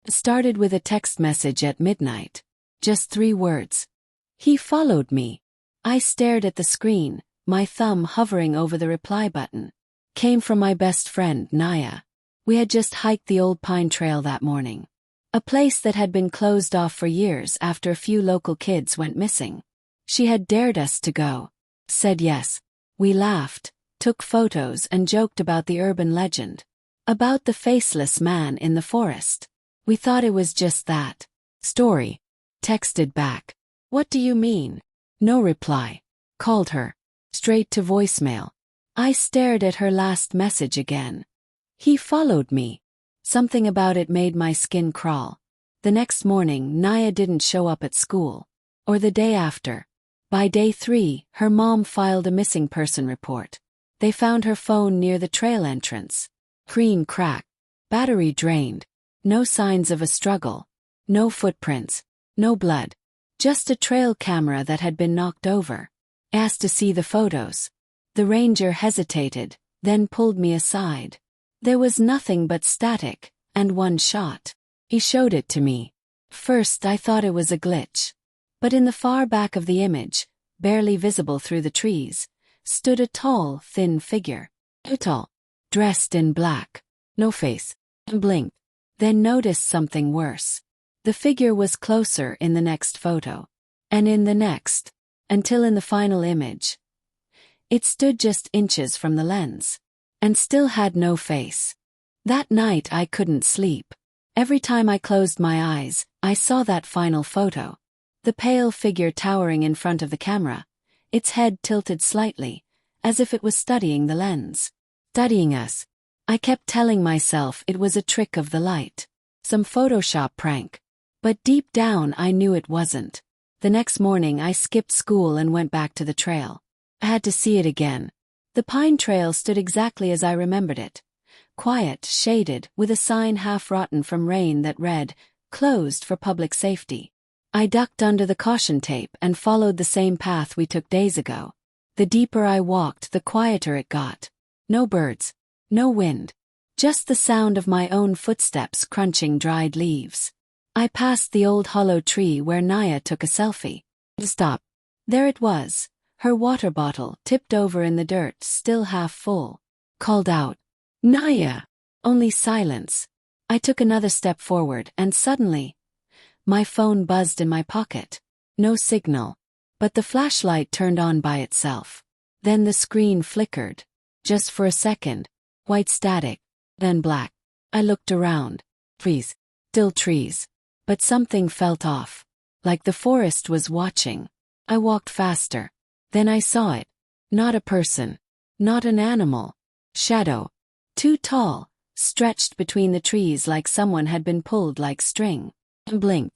Started with a text message at midnight. Just 3 words. He followed me. I stared at the screen, my thumb hovering over the reply button. Came from my best friend, Naya. We had just hiked the old pine trail that morning. A place that had been closed off for years after a few local kids went missing. She had dared us to go. Said yes. We laughed, took photos and joked about the urban legend. About the faceless man in the forest. We thought it was just that. Story. Texted back. What do you mean? No reply. Called her. Straight to voicemail. I stared at her last message again. He followed me. Something about it made my skin crawl. The next morning, Naya didn't show up at school. Or the day after. By day 3, her mom filed a missing person report. They found her phone near the trail entrance. Screen cracked. Battery drained. No signs of a struggle. No footprints. No blood. Just a trail camera that had been knocked over. Asked to see the photos. The ranger hesitated, then pulled me aside. There was nothing but static, and one shot. He showed it to me. First I thought it was a glitch. But in the far back of the image, barely visible through the trees, stood a tall, thin figure. Tall. Dressed in black. No face. Blinked. Then noticed something worse. The figure was closer in the next photo. And in the next. Until in the final image. It stood just inches from the lens. And still had no face. That night I couldn't sleep. Every time I closed my eyes, I saw that final photo. The pale figure towering in front of the camera. Its head tilted slightly, as if it was studying the lens. Studying us. I kept telling myself it was a trick of the light. Some Photoshop prank. But deep down I knew it wasn't. The next morning I skipped school and went back to the trail. I had to see it again. The pine trail stood exactly as I remembered it. Quiet, shaded, with a sign half rotten from rain that read, "Closed for public safety." I ducked under the caution tape and followed the same path we took days ago. The deeper I walked, the quieter it got. No birds. No wind. Just the sound of my own footsteps crunching dried leaves. I passed the old hollow tree where Naya took a selfie. Stop. There it was. Her water bottle, tipped over in the dirt, still half full. Called out. Naya! Only silence. I took another step forward and suddenly, my phone buzzed in my pocket. No signal. But the flashlight turned on by itself. Then the screen flickered. Just for a second. White static. Then black. I looked around. Trees. Still trees. But something felt off. Like the forest was watching. I walked faster. Then I saw it. Not a person. Not an animal. Shadow. Too tall. Stretched between the trees like someone had been pulled like string. Blinked.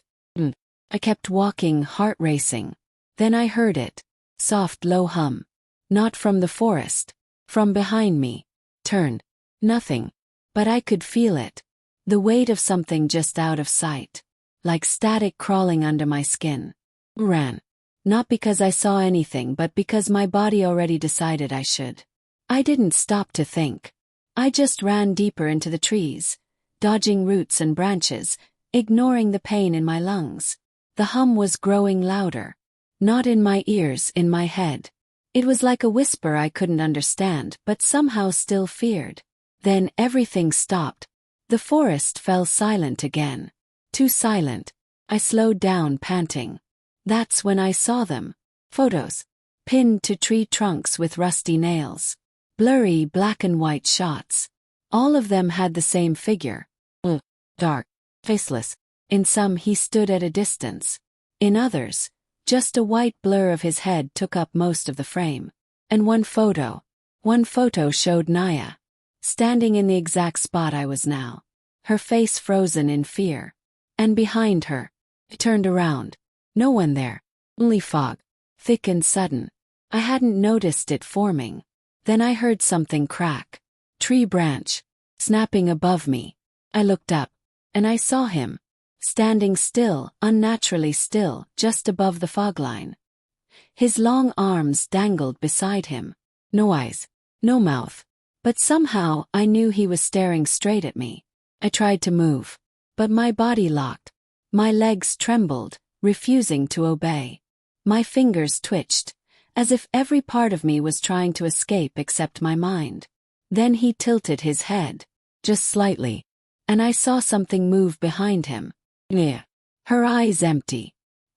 I kept walking, heart racing. Then I heard it. Soft low hum. Not from the forest. From behind me. Turned. Nothing. But I could feel it. The weight of something just out of sight. Like static crawling under my skin. Ran. Not because I saw anything but because my body already decided I should. I didn't stop to think. I just ran deeper into the trees. Dodging roots and branches. Ignoring the pain in my lungs. The hum was growing louder. Not in my ears, in my head. It was like a whisper I couldn't understand but somehow still feared. Then everything stopped. The forest fell silent again. Too silent. I slowed down, panting. That's when I saw them. Photos. Pinned to tree trunks with rusty nails. Blurry black and white shots. All of them had the same figure. Dark. Faceless. In some he stood at a distance. In others, just a white blur of his head took up most of the frame. And one photo showed Naya. Standing in the exact spot I was now. Her face frozen in fear. And behind her. I turned around. No one there. Only fog. Thick and sudden. I hadn't noticed it forming. Then I heard something crack. Tree branch. Snapping above me. I looked up. And I saw him. Standing still, unnaturally still, just above the fog line. His long arms dangled beside him. No eyes. No mouth. But somehow I knew he was staring straight at me. I tried to move. But my body locked. My legs trembled, refusing to obey. My fingers twitched, as if every part of me was trying to escape except my mind. Then he tilted his head, just slightly, and I saw something move behind him. Nya. Her eyes empty.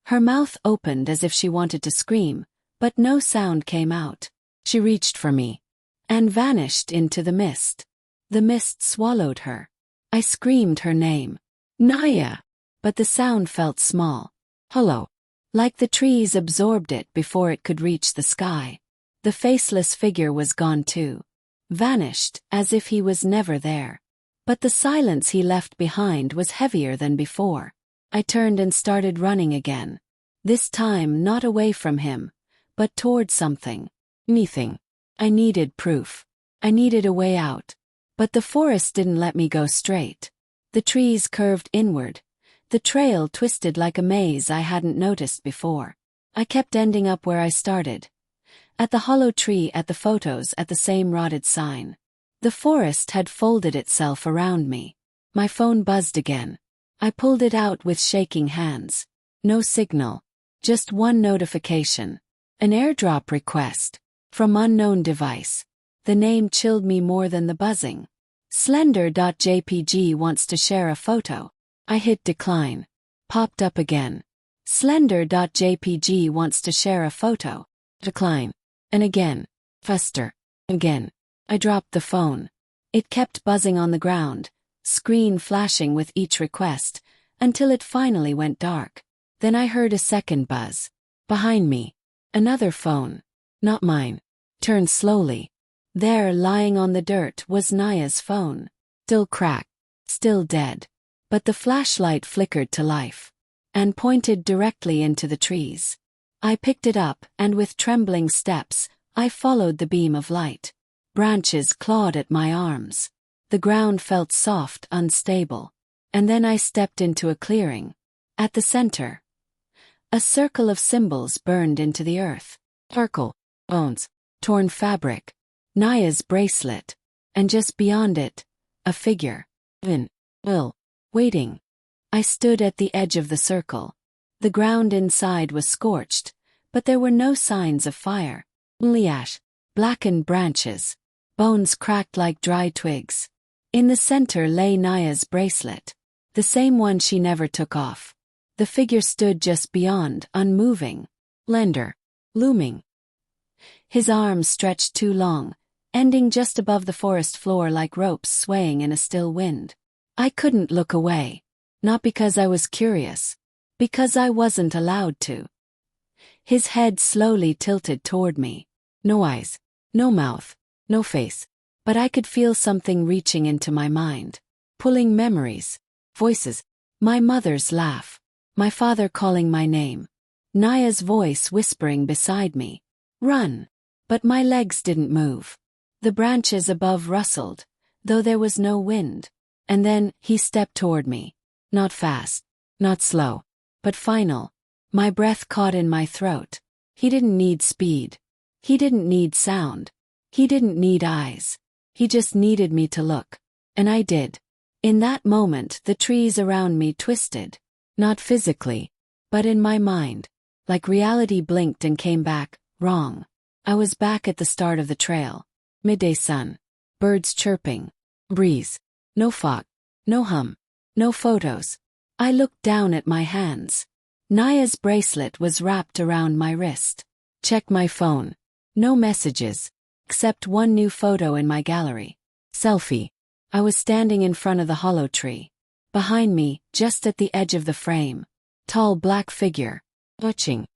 Her mouth opened as if she wanted to scream, but no sound came out. She reached for me and vanished into the mist. The mist swallowed her. I screamed her name. Naya! But the sound felt small. Hollow. Like the trees absorbed it before it could reach the sky. The faceless figure was gone too. Vanished, as if he was never there. But the silence he left behind was heavier than before. I turned and started running again. This time not away from him, but toward something. Anything. I needed proof. I needed a way out. But the forest didn't let me go straight. The trees curved inward. The trail twisted like a maze I hadn't noticed before. I kept ending up where I started. At the hollow tree, at the photos, at the same rotted sign. The forest had folded itself around me. My phone buzzed again. I pulled it out with shaking hands. No signal. Just one notification. An airdrop request. From unknown device. The name chilled me more than the buzzing. Slender.jpg wants to share a photo. I hit decline. Popped up again. Slender.jpg wants to share a photo. Decline. And again. Faster. Again. I dropped the phone. It kept buzzing on the ground, screen flashing with each request, until it finally went dark. Then I heard a second buzz. Behind me. Another phone. Not mine. Turned slowly. There, lying on the dirt, was Naya's phone. Still cracked. Still dead. But the flashlight flickered to life. And pointed directly into the trees. I picked it up, and with trembling steps, I followed the beam of light. Branches clawed at my arms. The ground felt soft, unstable. And then I stepped into a clearing. At the center, a circle of symbols burned into the earth. Circle, bones, torn fabric, Naya's bracelet, and just beyond it, a figure. Waiting. I stood at the edge of the circle. The ground inside was scorched, but there were no signs of fire. Only ash, blackened branches, bones cracked like dry twigs. In the center lay Naya's bracelet, the same one she never took off. The figure stood just beyond, unmoving, slender, looming. His arms stretched too long, ending just above the forest floor like ropes swaying in a still wind. I couldn't look away. Not because I was curious. Because I wasn't allowed to. His head slowly tilted toward me. No eyes. No mouth. No face. But I could feel something reaching into my mind. Pulling memories. Voices. My mother's laugh. My father calling my name. Naya's voice whispering beside me. Run. But my legs didn't move. The branches above rustled, though there was no wind. And then, he stepped toward me. Not fast. Not slow. But final. My breath caught in my throat. He didn't need speed. He didn't need sound. He didn't need eyes. He just needed me to look. And I did. In that moment, the trees around me twisted. Not physically, but in my mind. Like reality blinked and came back, wrong. I was back at the start of the trail. Midday sun. Birds chirping. Breeze. No fog. No hum. No photos. I looked down at my hands. Naya's bracelet was wrapped around my wrist. Check my phone. No messages. Except one new photo in my gallery. Selfie. I was standing in front of the hollow tree. Behind me, just at the edge of the frame. Tall black figure. Watching.